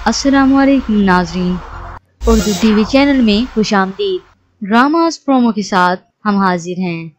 अस्सलाम वालेकुम नाज़रीन, उर्दू टीवी चैनल में खुशामदीद। ड्रामास प्रोमो के साथ हम हाजिर हैं।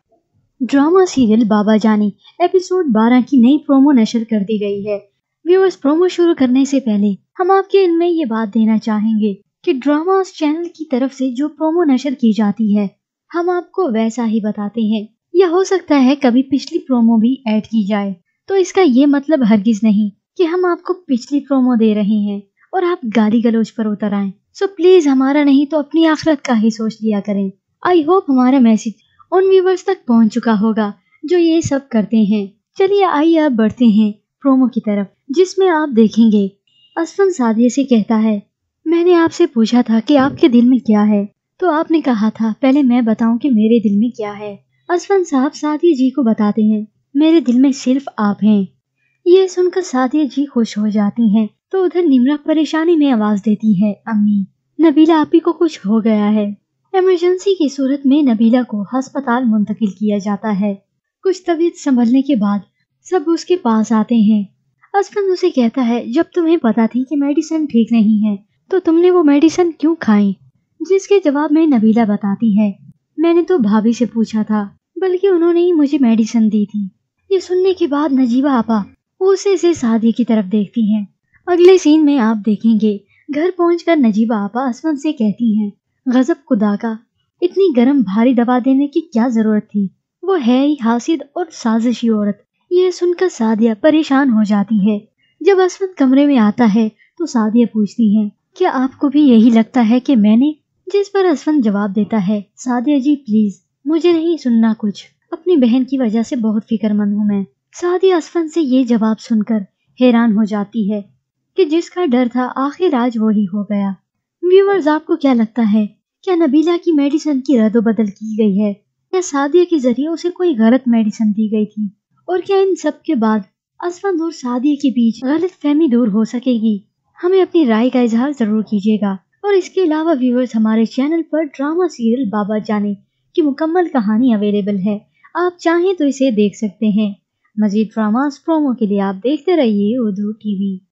ड्रामा सीरियल बाबा जानी एपिसोड 12 की नई प्रोमो नशर कर दी गई है। व्यूअर्स, प्रोमो शुरू करने से पहले हम आपके इल्म में ये बात देना चाहेंगे कि ड्रामास चैनल की तरफ से जो प्रोमो नशर की जाती है हम आपको वैसा ही बताते हैं, या हो सकता है कभी पिछली प्रोमो भी ऐड की जाए, तो इसका ये मतलब हरगिज नहीं कि हम आपको पिछली प्रोमो दे रहे हैं और आप गाली गलौज पर उतर आए। सो प्लीज हमारा नहीं तो अपनी आखिरत का ही सोच लिया करें। आई होप हमारा मैसेज उन व्यूवर्स तक पहुंच चुका होगा जो ये सब करते हैं। चलिए आइए अब बढ़ते हैं प्रोमो की तरफ, जिसमें आप देखेंगे असफन सादिया से कहता है, मैंने आपसे पूछा था कि आपके दिल में क्या है, तो आपने कहा था पहले मैं बताऊं कि मेरे दिल में क्या है। असफन साहब सादिया जी को बताते हैं, मेरे दिल में सिर्फ आप हैं। ये सुनकर सादिया जी खुश हो जाती हैं, तो उधर निम्रा परेशानी में आवाज देती है, अम्मी नबीला आपी को कुछ हो गया है। इमरजेंसी की सूरत में नबीला को अस्पताल मुंतकिल किया जाता है। कुछ तबीयत संभलने के बाद सब उसके पास आते हैं। असफन उसे कहता है, जब तुम्हें पता थी कि मेडिसिन ठीक नहीं है तो तुमने वो मेडिसिन क्यों खाई? जिसके जवाब में नबीला बताती है, मैंने तो भाभी से पूछा था, बल्कि उन्होंने ही मुझे मेडिसिन दी थी। ये सुनने के बाद नजीबा आपा उसे से सादिया की तरफ देखती हैं। अगले सीन में आप देखेंगे घर पहुंचकर नजीबा आपा असफन से कहती हैं, गजब खुदा का, इतनी गर्म भारी दवा देने की क्या जरूरत थी, वो है ही हासिद और साजिशी औरत। ये सुनकर सादिया परेशान हो जाती है। जब असफन कमरे में आता है तो सादिया पूछती है, क्या आपको भी यही लगता है कि मैंने? जिस पर असफन जवाब देता है, सादिया जी प्लीज मुझे नहीं सुनना कुछ, अपनी बहन की वजह से बहुत फिक्रमंद हूँ मैं। सादिया असफन से ये जवाब सुनकर हैरान हो जाती है कि जिसका डर था आखिर आज वो ही हो गया। व्यूअर्स, आपको क्या लगता है, क्या नबीला की मेडिसिन की रद्द-बदल की गई है या सादिया के जरिए उसे कोई गलत मेडिसिन दी गई थी? और क्या इन सब के बाद असफन और सादिया के बीच गलत फहमी दूर हो सकेगी? हमें अपनी राय का इजहार जरूर कीजिएगा। और इसके अलावा व्यूअर्स, हमारे चैनल पर ड्रामा सीरियल बाबा जाने की मुकम्मल कहानी अवेलेबल है, आप चाहें तो इसे देख सकते हैं। मजीद ड्रामास प्रोमो के लिए आप देखते रहिए उर्दू टीवी।